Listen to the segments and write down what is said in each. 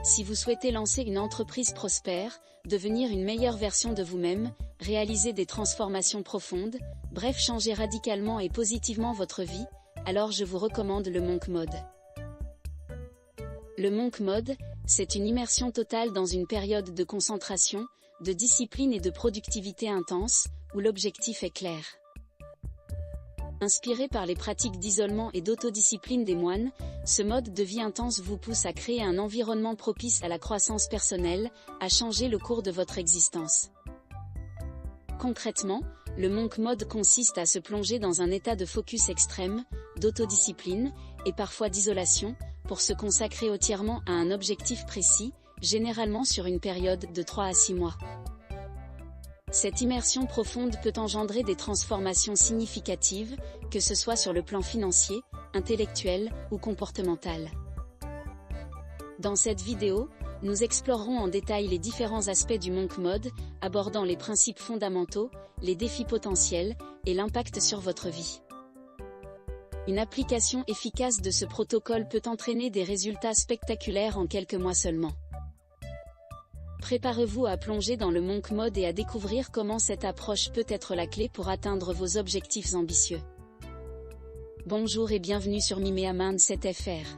Si vous souhaitez lancer une entreprise prospère, devenir une meilleure version de vous-même, réaliser des transformations profondes, bref changer radicalement et positivement votre vie, alors je vous recommande le Monk Mode. Le Monk Mode, c'est une immersion totale dans une période de concentration, de discipline et de productivité intense, où l'objectif est clair. Inspiré par les pratiques d'isolement et d'autodiscipline des moines, ce mode de vie intense vous pousse à créer un environnement propice à la croissance personnelle, à changer le cours de votre existence. Concrètement, le Monk Mode consiste à se plonger dans un état de focus extrême, d'autodiscipline, et parfois d'isolation, pour se consacrer entièrement à un objectif précis, généralement sur une période de 3 à 6 mois. Cette immersion profonde peut engendrer des transformations significatives, que ce soit sur le plan financier, intellectuel ou comportemental. Dans cette vidéo, nous explorerons en détail les différents aspects du Monk Mode, abordant les principes fondamentaux, les défis potentiels, et l'impact sur votre vie. Une application efficace de ce protocole peut entraîner des résultats spectaculaires en quelques mois seulement. Préparez-vous à plonger dans le Monk Mode et à découvrir comment cette approche peut être la clé pour atteindre vos objectifs ambitieux. Bonjour et bienvenue sur Mimea Mindset FR.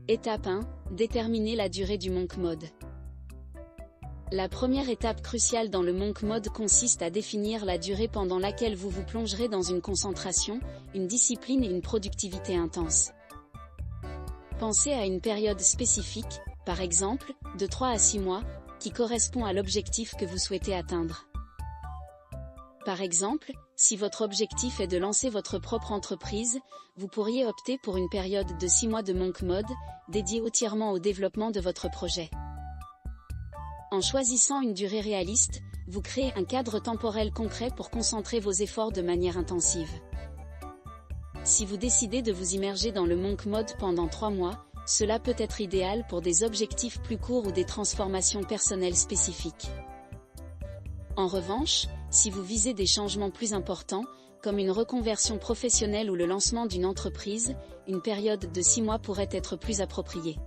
Étape 1. Déterminer la durée du Monk Mode. La première étape cruciale dans le Monk Mode consiste à définir la durée pendant laquelle vous vous plongerez dans une concentration, une discipline et une productivité intense. Pensez à une période spécifique, par exemple, de 3 à 6 mois, qui correspond à l'objectif que vous souhaitez atteindre. Par exemple, si votre objectif est de lancer votre propre entreprise, vous pourriez opter pour une période de 6 mois de Monk Mode, dédiée entièrement au développement de votre projet. En choisissant une durée réaliste, vous créez un cadre temporel concret pour concentrer vos efforts de manière intensive. Si vous décidez de vous immerger dans le Monk Mode pendant 3 mois, cela peut être idéal pour des objectifs plus courts ou des transformations personnelles spécifiques. En revanche, si vous visez des changements plus importants, comme une reconversion professionnelle ou le lancement d'une entreprise, une période de 6 mois pourrait être plus appropriée.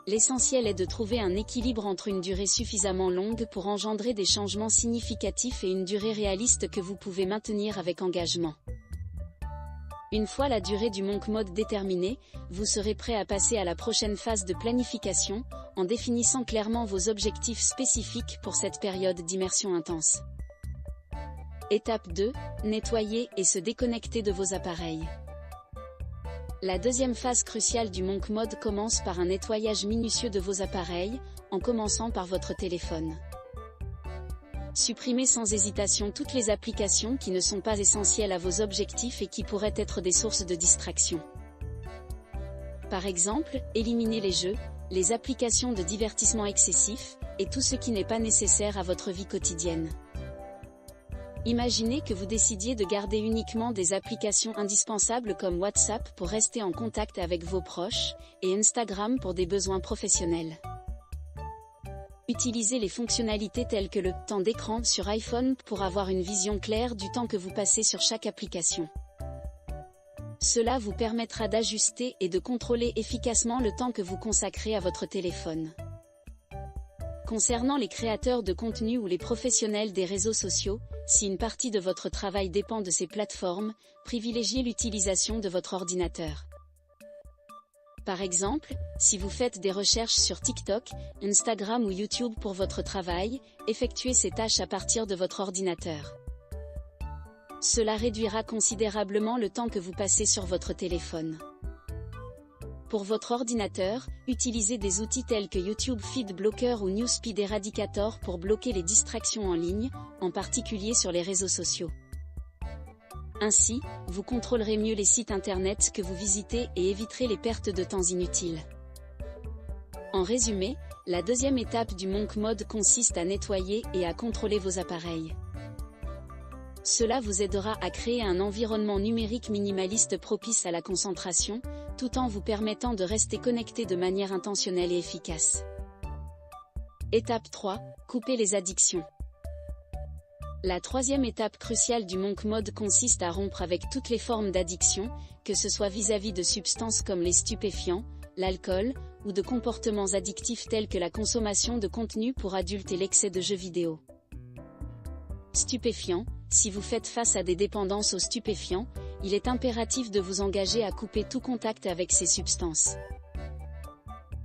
L'essentiel est de trouver un équilibre entre une durée suffisamment longue pour engendrer des changements significatifs et une durée réaliste que vous pouvez maintenir avec engagement. Une fois la durée du Monk Mode déterminée, vous serez prêt à passer à la prochaine phase de planification, en définissant clairement vos objectifs spécifiques pour cette période d'immersion intense. Étape 2. Nettoyer et se déconnecter de vos appareils. La deuxième phase cruciale du Monk Mode commence par un nettoyage minutieux de vos appareils, en commençant par votre téléphone. Supprimez sans hésitation toutes les applications qui ne sont pas essentielles à vos objectifs et qui pourraient être des sources de distraction. Par exemple, éliminez les jeux, les applications de divertissement excessif, et tout ce qui n'est pas nécessaire à votre vie quotidienne. Imaginez que vous décidiez de garder uniquement des applications indispensables comme WhatsApp pour rester en contact avec vos proches, et Instagram pour des besoins professionnels. Utilisez les fonctionnalités telles que le temps d'écran sur iPhone pour avoir une vision claire du temps que vous passez sur chaque application. Cela vous permettra d'ajuster et de contrôler efficacement le temps que vous consacrez à votre téléphone. Concernant les créateurs de contenu ou les professionnels des réseaux sociaux, si une partie de votre travail dépend de ces plateformes, privilégiez l'utilisation de votre ordinateur. Par exemple, si vous faites des recherches sur TikTok, Instagram ou YouTube pour votre travail, effectuez ces tâches à partir de votre ordinateur. Cela réduira considérablement le temps que vous passez sur votre téléphone. Pour votre ordinateur, utilisez des outils tels que YouTube Feed Blocker ou Newspeed Eradicator pour bloquer les distractions en ligne, en particulier sur les réseaux sociaux. Ainsi, vous contrôlerez mieux les sites internet que vous visitez et éviterez les pertes de temps inutiles. En résumé, la deuxième étape du Monk Mode consiste à nettoyer et à contrôler vos appareils. Cela vous aidera à créer un environnement numérique minimaliste propice à la concentration, tout en vous permettant de rester connecté de manière intentionnelle et efficace. Étape 3. Couper les addictions. La troisième étape cruciale du Monk Mode consiste à rompre avec toutes les formes d'addiction, que ce soit vis-à-vis de substances comme les stupéfiants, l'alcool, ou de comportements addictifs tels que la consommation de contenu pour adultes et l'excès de jeux vidéo. Stupéfiants. Si vous faites face à des dépendances aux stupéfiants, il est impératif de vous engager à couper tout contact avec ces substances.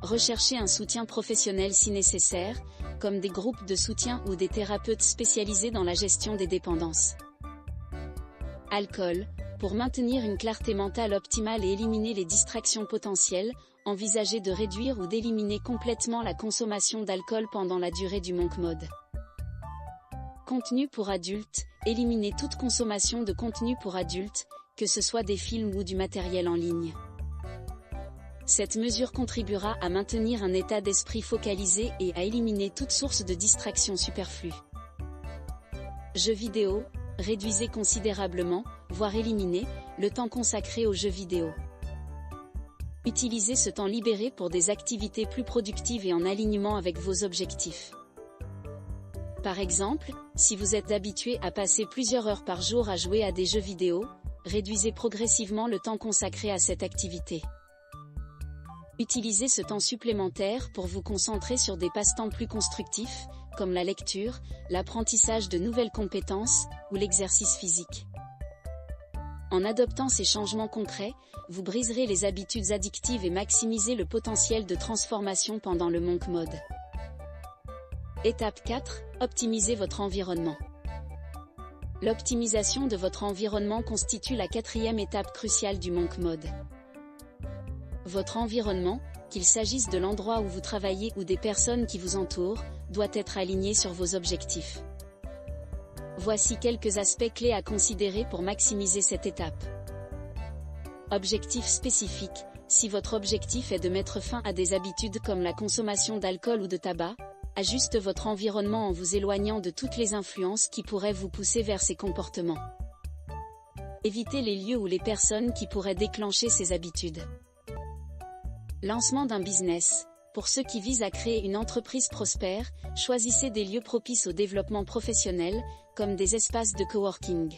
Recherchez un soutien professionnel si nécessaire, comme des groupes de soutien ou des thérapeutes spécialisés dans la gestion des dépendances. Alcool. Pour maintenir une clarté mentale optimale et éliminer les distractions potentielles, envisagez de réduire ou d'éliminer complètement la consommation d'alcool pendant la durée du monk mode. Contenu pour adultes. Éliminez toute consommation de contenu pour adultes, que ce soit des films ou du matériel en ligne. Cette mesure contribuera à maintenir un état d'esprit focalisé et à éliminer toute source de distraction superflue. Jeux vidéo. Réduisez considérablement, voire éliminez, le temps consacré aux jeux vidéo. Utilisez ce temps libéré pour des activités plus productives et en alignement avec vos objectifs. Par exemple, si vous êtes habitué à passer plusieurs heures par jour à jouer à des jeux vidéo, réduisez progressivement le temps consacré à cette activité. Utilisez ce temps supplémentaire pour vous concentrer sur des passe-temps plus constructifs, comme la lecture, l'apprentissage de nouvelles compétences, ou l'exercice physique. En adoptant ces changements concrets, vous briserez les habitudes addictives et maximisez le potentiel de transformation pendant le monk mode. Étape 4. Optimisez votre environnement. L'optimisation de votre environnement constitue la quatrième étape cruciale du monk mode. Votre environnement, qu'il s'agisse de l'endroit où vous travaillez ou des personnes qui vous entourent, doit être aligné sur vos objectifs. Voici quelques aspects clés à considérer pour maximiser cette étape. Objectif spécifique. Si votre objectif est de mettre fin à des habitudes comme la consommation d'alcool ou de tabac, ajuste votre environnement en vous éloignant de toutes les influences qui pourraient vous pousser vers ces comportements. Évitez les lieux ou les personnes qui pourraient déclencher ces habitudes. Lancement d'un business. Pour ceux qui visent à créer une entreprise prospère, choisissez des lieux propices au développement professionnel, comme des espaces de coworking.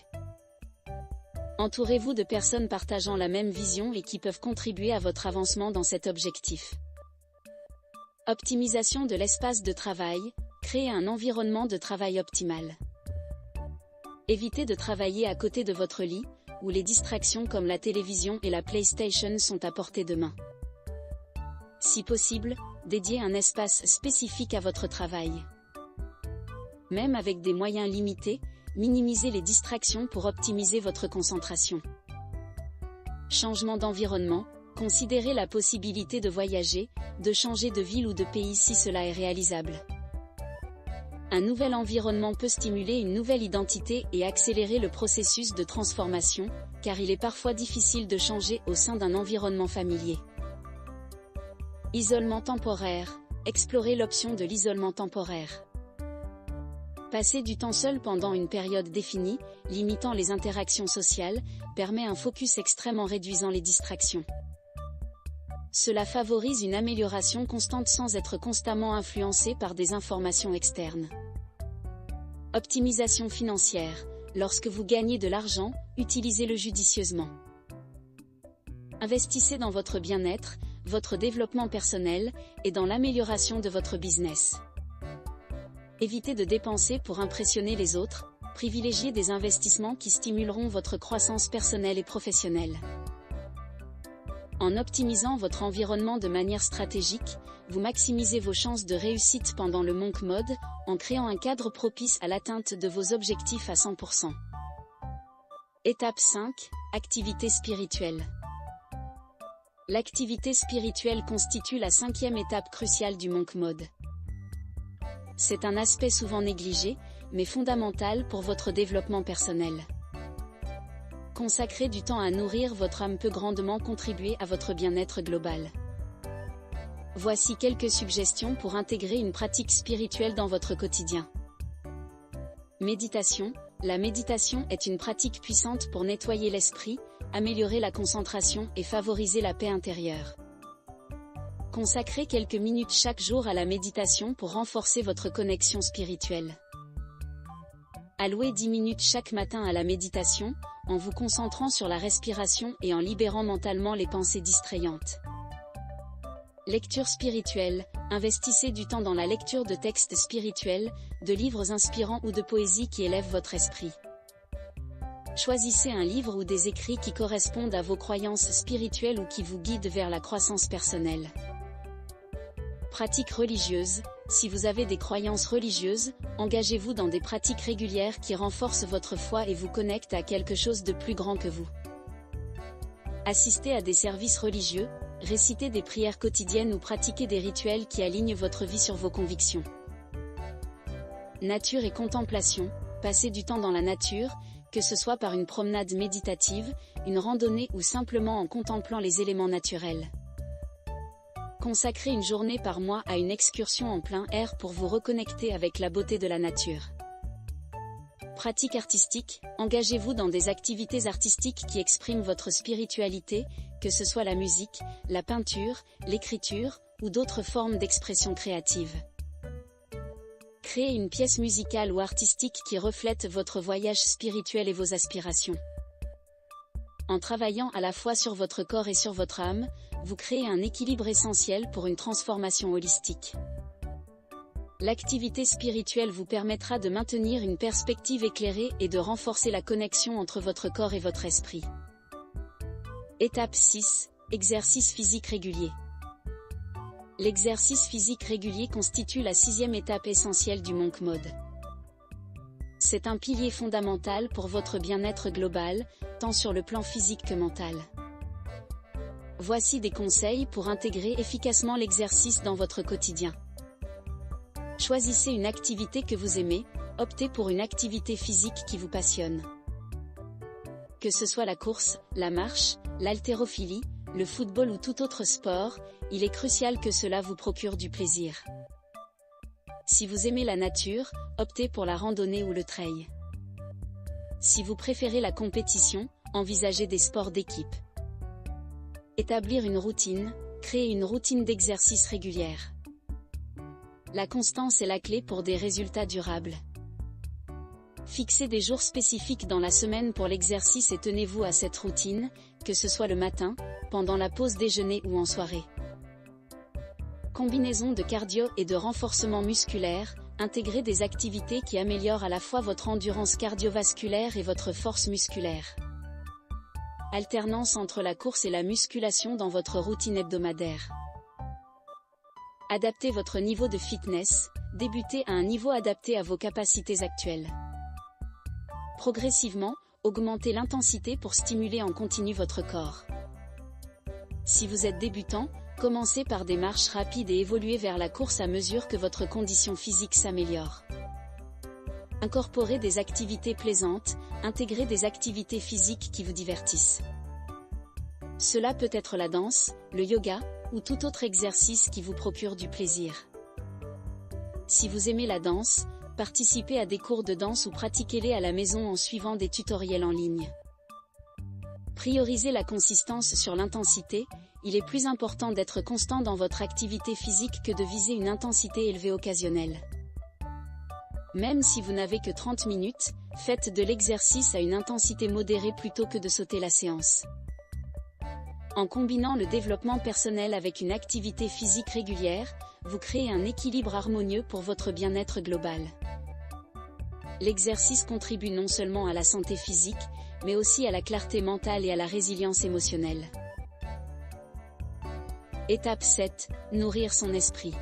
Entourez-vous de personnes partageant la même vision et qui peuvent contribuer à votre avancement dans cet objectif. Optimisation de l'espace de travail. Créez un environnement de travail optimal. Évitez de travailler à côté de votre lit, où les distractions comme la télévision et la PlayStation sont à portée de main. Si possible, dédiez un espace spécifique à votre travail. Même avec des moyens limités, minimisez les distractions pour optimiser votre concentration. Changement d'environnement. Considérez la possibilité de voyager, de changer de ville ou de pays si cela est réalisable. Un nouvel environnement peut stimuler une nouvelle identité et accélérer le processus de transformation, car il est parfois difficile de changer au sein d'un environnement familier. Isolement temporaire. Explorez l'option de l'isolement temporaire. Passer du temps seul pendant une période définie, limitant les interactions sociales, permet un focus extrême en réduisant les distractions. Cela favorise une amélioration constante sans être constamment influencé par des informations externes. Optimisation financière. Lorsque vous gagnez de l'argent, utilisez-le judicieusement. Investissez dans votre bien-être, votre développement personnel, et dans l'amélioration de votre business. Évitez de dépenser pour impressionner les autres, privilégiez des investissements qui stimuleront votre croissance personnelle et professionnelle. En optimisant votre environnement de manière stratégique, vous maximisez vos chances de réussite pendant le monk mode, en créant un cadre propice à l'atteinte de vos objectifs à 100%. Étape 5. Activité spirituelle. L'activité spirituelle constitue la cinquième étape cruciale du monk mode. C'est un aspect souvent négligé, mais fondamental pour votre développement personnel. Consacrer du temps à nourrir votre âme peut grandement contribuer à votre bien-être global. Voici quelques suggestions pour intégrer une pratique spirituelle dans votre quotidien. Méditation. La méditation est une pratique puissante pour nettoyer l'esprit, améliorer la concentration et favoriser la paix intérieure. Consacrez quelques minutes chaque jour à la méditation pour renforcer votre connexion spirituelle. Allouez 10 minutes chaque matin à la méditation, en vous concentrant sur la respiration et en libérant mentalement les pensées distrayantes. Lecture spirituelle, investissez du temps dans la lecture de textes spirituels, de livres inspirants ou de poésie qui élèvent votre esprit. Choisissez un livre ou des écrits qui correspondent à vos croyances spirituelles ou qui vous guident vers la croissance personnelle. Pratiques religieuses, si vous avez des croyances religieuses, engagez-vous dans des pratiques régulières qui renforcent votre foi et vous connectent à quelque chose de plus grand que vous. Assistez à des services religieux, récitez des prières quotidiennes ou pratiquez des rituels qui alignent votre vie sur vos convictions. Nature et contemplation, passez du temps dans la nature, que ce soit par une promenade méditative, une randonnée ou simplement en contemplant les éléments naturels. Consacrez une journée par mois à une excursion en plein air pour vous reconnecter avec la beauté de la nature. Pratique artistique, engagez-vous dans des activités artistiques qui expriment votre spiritualité, que ce soit la musique, la peinture, l'écriture, ou d'autres formes d'expression créative. Créez une pièce musicale ou artistique qui reflète votre voyage spirituel et vos aspirations. En travaillant à la fois sur votre corps et sur votre âme, vous créez un équilibre essentiel pour une transformation holistique. L'activité spirituelle vous permettra de maintenir une perspective éclairée et de renforcer la connexion entre votre corps et votre esprit. Étape 6. Exercice physique régulier. L'exercice physique régulier constitue la 6e étape essentielle du Monk Mode. C'est un pilier fondamental pour votre bien-être global, tant sur le plan physique que mental. Voici des conseils pour intégrer efficacement l'exercice dans votre quotidien. Choisissez une activité que vous aimez, optez pour une activité physique qui vous passionne. Que ce soit la course, la marche, l'haltérophilie, le football ou tout autre sport, il est crucial que cela vous procure du plaisir. Si vous aimez la nature, optez pour la randonnée ou le trail. Si vous préférez la compétition, envisagez des sports d'équipe. Établir une routine, créer une routine d'exercice régulière. La constance est la clé pour des résultats durables. Fixez des jours spécifiques dans la semaine pour l'exercice et tenez-vous à cette routine, que ce soit le matin, pendant la pause déjeuner ou en soirée. Combinaison de cardio et de renforcement musculaire, intégrez des activités qui améliorent à la fois votre endurance cardiovasculaire et votre force musculaire. Alternance entre la course et la musculation dans votre routine hebdomadaire. Adaptez votre niveau de fitness, débutez à un niveau adapté à vos capacités actuelles. Progressivement, augmentez l'intensité pour stimuler en continu votre corps. Si vous êtes débutant, commencez par des marches rapides et évoluez vers la course à mesure que votre condition physique s'améliore. Incorporez des activités plaisantes, intégrez des activités physiques qui vous divertissent. Cela peut être la danse, le yoga, ou tout autre exercice qui vous procure du plaisir. Si vous aimez la danse, participez à des cours de danse ou pratiquez-les à la maison en suivant des tutoriels en ligne. Priorisez la consistance sur l'intensité, il est plus important d'être constant dans votre activité physique que de viser une intensité élevée occasionnelle. Même si vous n'avez que 30 minutes, faites de l'exercice à une intensité modérée plutôt que de sauter la séance. En combinant le développement personnel avec une activité physique régulière, vous créez un équilibre harmonieux pour votre bien-être global. L'exercice contribue non seulement à la santé physique, mais aussi à la clarté mentale et à la résilience émotionnelle. Étape 7. Nourrir son esprit.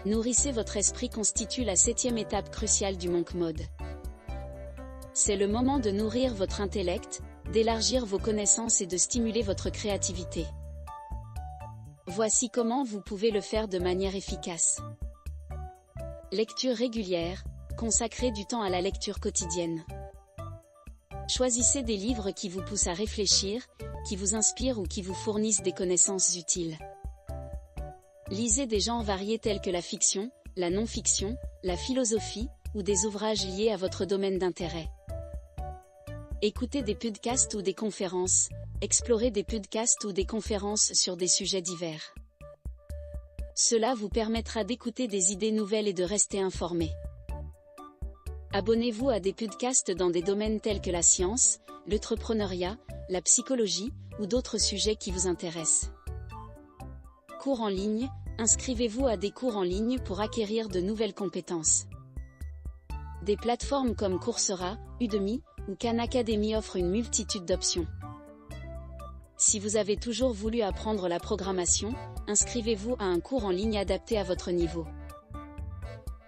Nourrissez votre esprit constitue la 7e étape cruciale du Monk Mode. C'est le moment de nourrir votre intellect, d'élargir vos connaissances et de stimuler votre créativité. Voici comment vous pouvez le faire de manière efficace. Lecture régulière, consacrez du temps à la lecture quotidienne. Choisissez des livres qui vous poussent à réfléchir, qui vous inspirent ou qui vous fournissent des connaissances utiles. Lisez des genres variés tels que la fiction, la non-fiction, la philosophie, ou des ouvrages liés à votre domaine d'intérêt. Écoutez des podcasts ou des conférences, explorez des podcasts ou des conférences sur des sujets divers. Cela vous permettra d'écouter des idées nouvelles et de rester informé. Abonnez-vous à des podcasts dans des domaines tels que la science, l'entrepreneuriat, la psychologie, ou d'autres sujets qui vous intéressent. Cours en ligne, inscrivez-vous à des cours en ligne pour acquérir de nouvelles compétences. Des plateformes comme Coursera, Udemy ou Khan Academy offrent une multitude d'options. Si vous avez toujours voulu apprendre la programmation, inscrivez-vous à un cours en ligne adapté à votre niveau.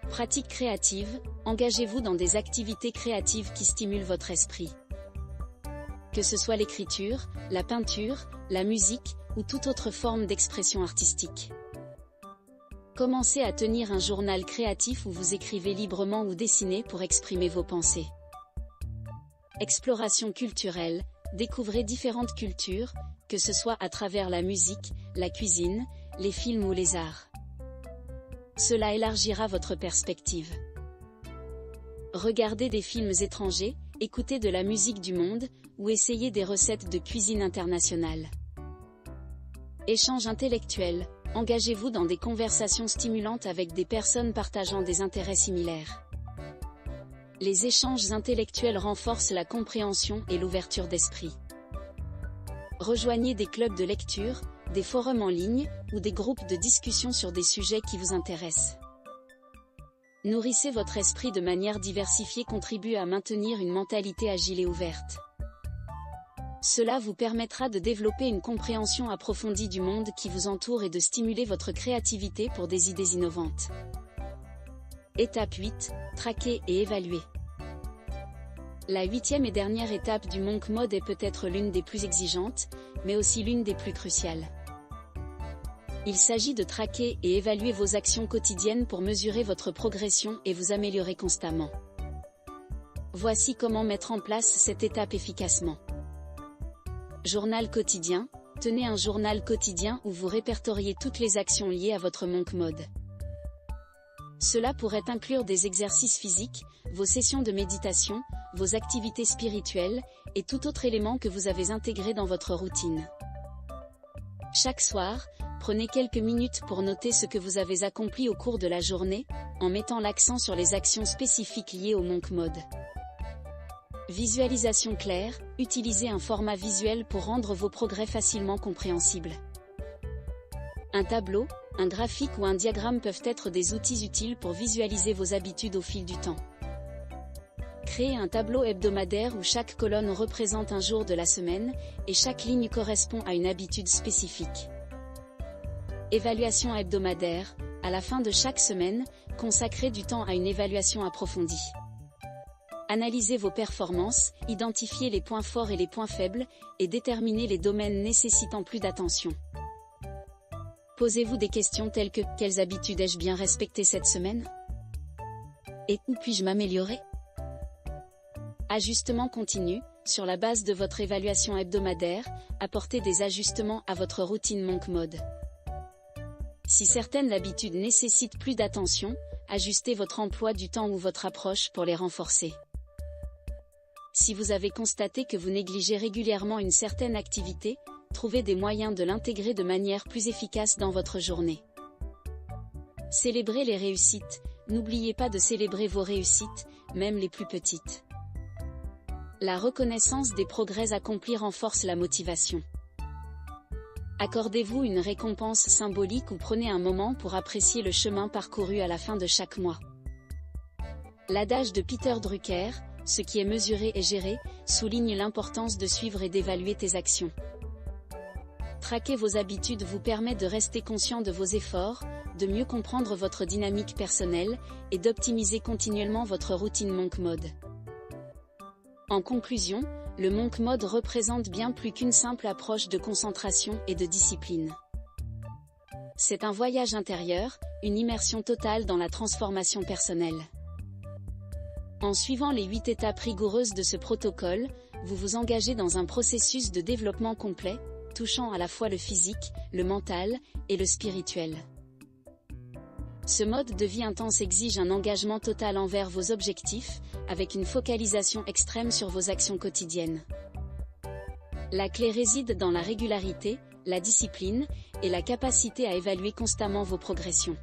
Pratique créative, engagez-vous dans des activités créatives qui stimulent votre esprit. Que ce soit l'écriture, la peinture, la musique, ou toute autre forme d'expression artistique. Commencez à tenir un journal créatif où vous écrivez librement ou dessinez pour exprimer vos pensées. Exploration culturelle, découvrez différentes cultures, que ce soit à travers la musique, la cuisine, les films ou les arts. Cela élargira votre perspective. Regardez des films étrangers, écoutez de la musique du monde, ou essayez des recettes de cuisine internationale. Échange intellectuel, engagez-vous dans des conversations stimulantes avec des personnes partageant des intérêts similaires. Les échanges intellectuels renforcent la compréhension et l'ouverture d'esprit. Rejoignez des clubs de lecture, des forums en ligne, ou des groupes de discussion sur des sujets qui vous intéressent. Nourrissez votre esprit de manière diversifiée contribue à maintenir une mentalité agile et ouverte. Cela vous permettra de développer une compréhension approfondie du monde qui vous entoure et de stimuler votre créativité pour des idées innovantes. Étape 8, traquer et évaluer. La 8e et dernière étape du Monk Mode est peut-être l'une des plus exigeantes, mais aussi l'une des plus cruciales. Il s'agit de traquer et évaluer vos actions quotidiennes pour mesurer votre progression et vous améliorer constamment. Voici comment mettre en place cette étape efficacement. Journal quotidien, tenez un journal quotidien où vous répertoriez toutes les actions liées à votre Monk Mode. Cela pourrait inclure des exercices physiques, vos sessions de méditation, vos activités spirituelles, et tout autre élément que vous avez intégré dans votre routine. Chaque soir, prenez quelques minutes pour noter ce que vous avez accompli au cours de la journée, en mettant l'accent sur les actions spécifiques liées au Monk Mode. Visualisation claire, utilisez un format visuel pour rendre vos progrès facilement compréhensibles. Un tableau, un graphique ou un diagramme peuvent être des outils utiles pour visualiser vos habitudes au fil du temps. Créez un tableau hebdomadaire où chaque colonne représente un jour de la semaine, et chaque ligne correspond à une habitude spécifique. Évaluation hebdomadaire, à la fin de chaque semaine, consacrez du temps à une évaluation approfondie. Analysez vos performances, identifiez les points forts et les points faibles, et déterminez les domaines nécessitant plus d'attention. Posez-vous des questions telles que « Quelles habitudes ai-je bien respectées cette semaine ?» et « Où puis-je m'améliorer ?» Ajustement continu, sur la base de votre évaluation hebdomadaire, apportez des ajustements à votre routine Monk Mode. Si certaines habitudes nécessitent plus d'attention, ajustez votre emploi du temps ou votre approche pour les renforcer. Si vous avez constaté que vous négligez régulièrement une certaine activité, trouvez des moyens de l'intégrer de manière plus efficace dans votre journée. Célébrez les réussites, n'oubliez pas de célébrer vos réussites, même les plus petites. La reconnaissance des progrès accomplis renforce la motivation. Accordez-vous une récompense symbolique ou prenez un moment pour apprécier le chemin parcouru à la fin de chaque mois. L'adage de Peter Drucker, « Ce qui est mesuré est géré », souligne l'importance de suivre et d'évaluer tes actions. Traquer vos habitudes vous permet de rester conscient de vos efforts, de mieux comprendre votre dynamique personnelle, et d'optimiser continuellement votre routine Monk Mode. En conclusion, le Monk Mode représente bien plus qu'une simple approche de concentration et de discipline. C'est un voyage intérieur, une immersion totale dans la transformation personnelle. En suivant les 8 étapes rigoureuses de ce protocole, vous vous engagez dans un processus de développement complet, touchant à la fois le physique, le mental et le spirituel. Ce mode de vie intense exige un engagement total envers vos objectifs, avec une focalisation extrême sur vos actions quotidiennes. La clé réside dans la régularité, la discipline, et la capacité à évaluer constamment vos progressions.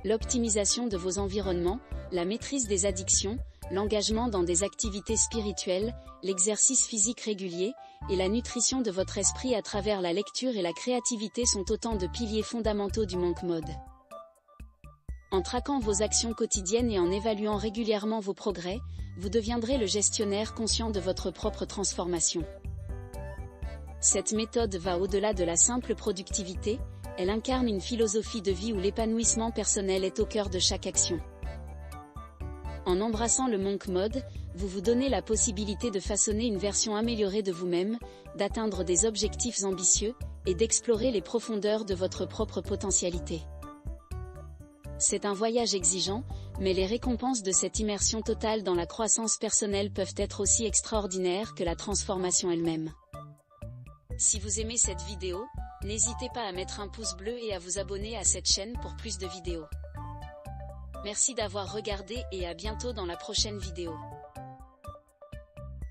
L'optimisation de vos environnements, la maîtrise des addictions, l'engagement dans des activités spirituelles, l'exercice physique régulier, et la nutrition de votre esprit à travers la lecture et la créativité sont autant de piliers fondamentaux du Monk Mode. En traquant vos actions quotidiennes et en évaluant régulièrement vos progrès, vous deviendrez le gestionnaire conscient de votre propre transformation. Cette méthode va au-delà de la simple productivité, elle incarne une philosophie de vie où l'épanouissement personnel est au cœur de chaque action. En embrassant le Monk Mode, vous vous donnez la possibilité de façonner une version améliorée de vous-même, d'atteindre des objectifs ambitieux, et d'explorer les profondeurs de votre propre potentialité. C'est un voyage exigeant, mais les récompenses de cette immersion totale dans la croissance personnelle peuvent être aussi extraordinaires que la transformation elle-même. Si vous aimez cette vidéo, n'hésitez pas à mettre un pouce bleu et à vous abonner à cette chaîne pour plus de vidéos. Merci d'avoir regardé et à bientôt dans la prochaine vidéo.